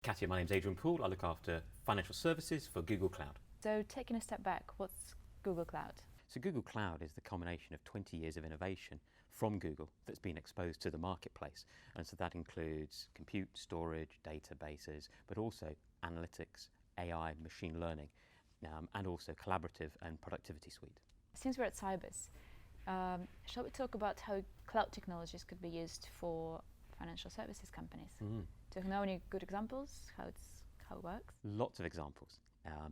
Katia, my name's Adrian Poole. I look after financial services for Google Cloud. So taking a step back, what's Google Cloud? So Google Cloud is the culmination of 20 years of innovation from Google that's been exposed to the marketplace. And so that includes compute, storage, databases, but also analytics, AI, machine learning, and also collaborative and productivity suite. Since we're at Sibos, shall we talk about how cloud technologies could be used for financial services companies? Do you know any good examples, how it works? Lots of examples.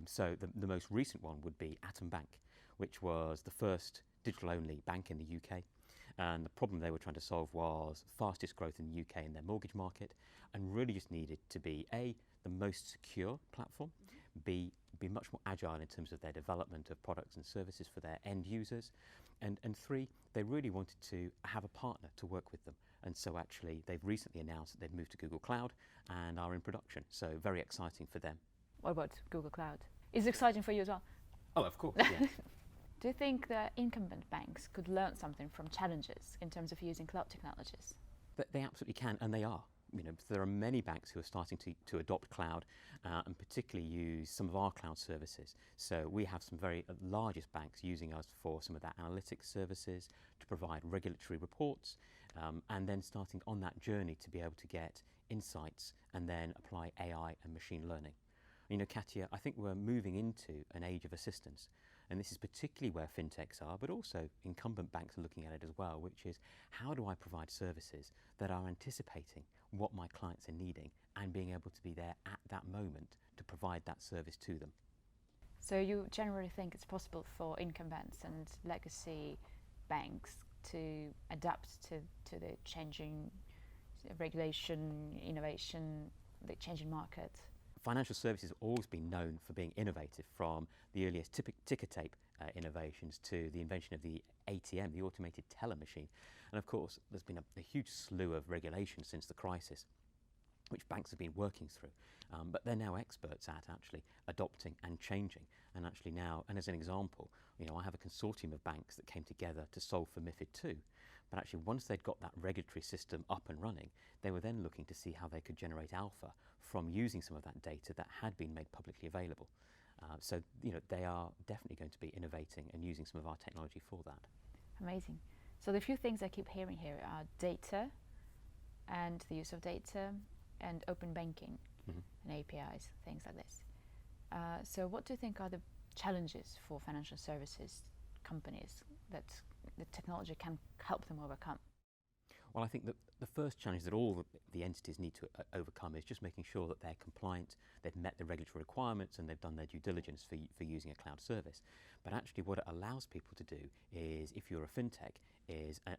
So the most recent one would be Atom Bank, which was the first digital-only bank in the UK. And the problem they were trying to solve was fastest growth in the UK in their mortgage market, and really just needed to be A, the most secure platform, B, be much more agile in terms of their development of products and services for their end users, and three, they really wanted to have a partner to work with them. And so actually they've recently announced that they've moved to Google Cloud and are in production, so very exciting for them. What about Google Cloud? Is it exciting for you as well? Oh, of course, yeah. Do you think that incumbent banks could learn something from challenges in terms of using cloud technologies? They absolutely can, and they are. There are many banks who are starting to adopt cloud and particularly use some of our cloud services. So we have some very largest banks using us for some of their analytics services to provide regulatory reports and then starting on that journey to be able to get insights and then apply AI and machine learning. Katia, I think we're moving into an age of assistance, and this is particularly where fintechs are, but also incumbent banks are looking at it as well, which is how do I provide services that are anticipating what my clients are needing and being able to be there at that moment to provide that service to them. So you generally think it's possible for incumbents and legacy banks to adapt to the changing regulation, innovation, the changing market? Financial services have always been known for being innovative, from the earliest ticker tape innovations to the invention of the ATM, the automated teller machine. And of course, there's been a huge slew of regulations since the crisis, which banks have been working through. But they're now experts at actually adopting and changing. And actually now, and as an example, I have a consortium of banks that came together to solve for MiFID II. But actually, once they'd got that regulatory system up and running, they were then looking to see how they could generate alpha from using some of that data that had been made publicly available. So they are definitely going to be innovating and using some of our technology for that. Amazing. So the few things I keep hearing here are data and the use of data and open banking and APIs, things like this. So what do you think are the challenges for financial services companies that the technology can help them overcome? Well, I think that the first challenge that all the entities need to overcome is just making sure that they're compliant, they've met the regulatory requirements, and they've done their due diligence for using a cloud service. But actually what it allows people to do is, if you're a fintech,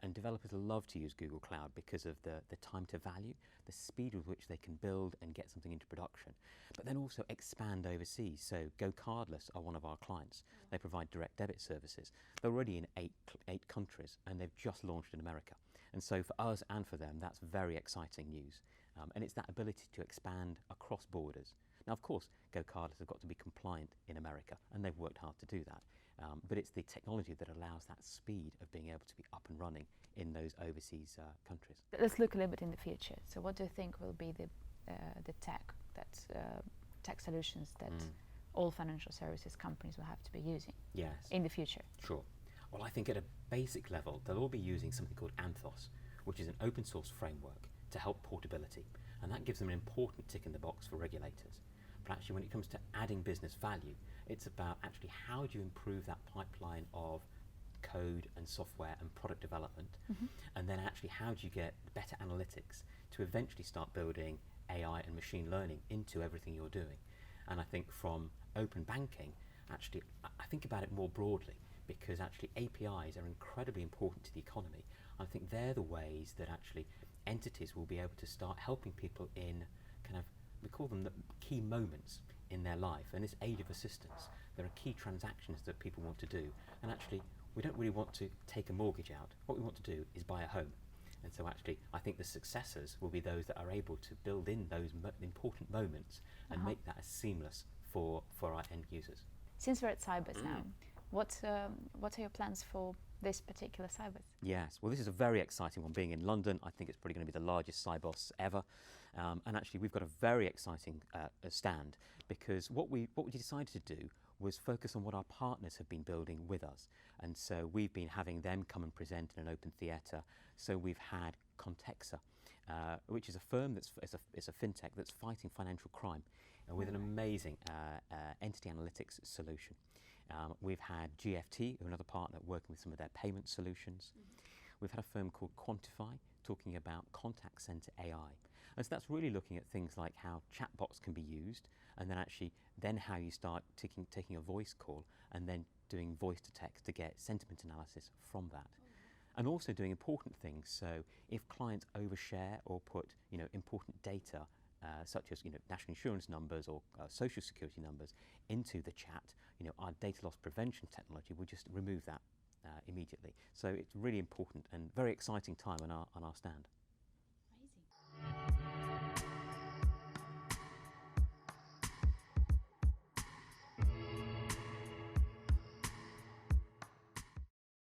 and developers love to use Google Cloud because of the time to value, the speed with which they can build and get something into production, but then also expand overseas. So Go Cardless are one of our clients. They provide direct debit services. They're already in eight countries, and they've just launched in America. And so for us and for them, that's very exciting news. And it's that ability to expand across borders. Now, of course, Go Cardless have got to be compliant in America, and they've worked hard to do that. But it's the technology that allows that speed of being able to be up and running in those overseas countries. Let's look a little bit in the future. So what do you think will be the tech solutions that all financial services companies will have to be using in the future? Sure. Well, I think at a basic level, they'll all be using something called Anthos, which is an open source framework to help portability. And that gives them an important tick in the box for regulators. But actually, when it comes to adding business value, it's about actually how do you improve that pipeline of code and software and product development, and then actually how do you get better analytics to eventually start building AI and machine learning into everything you're doing. And I think from open banking, actually, I think about it more broadly, because actually APIs are incredibly important to the economy. I think they're the ways that actually entities will be able to start helping people in we call them the key moments in their life. In this age of assistance, there are key transactions that people want to do, and actually we don't really want to take a mortgage out. What we want to do is buy a home. And so actually I think the successors will be those that are able to build in those important moments and make that as seamless for our end users. Since we're at Sibos now, what are your plans for this particular Sibos? Yes, well, this is a very exciting one. Being in London, I think it's probably going to be the largest Sibos ever. And actually, we've got a very exciting stand, because what we decided to do was focus on what our partners have been building with us. And so we've been having them come and present in an open theatre. So we've had Contexa, which is a firm that's it's a fintech that's fighting financial crime with an amazing entity analytics solution. We've had GFT, another partner, working with some of their payment solutions. We've had a firm called Quantify talking about contact center AI. And so that's really looking at things like how chatbots can be used, and then how you start taking a voice call and then doing voice to text to get sentiment analysis from that. And also doing important things. So if clients overshare or put important data such as national insurance numbers or social security numbers into the chat, our data loss prevention technology will just remove that immediately. So it's really important and very exciting time on our stand.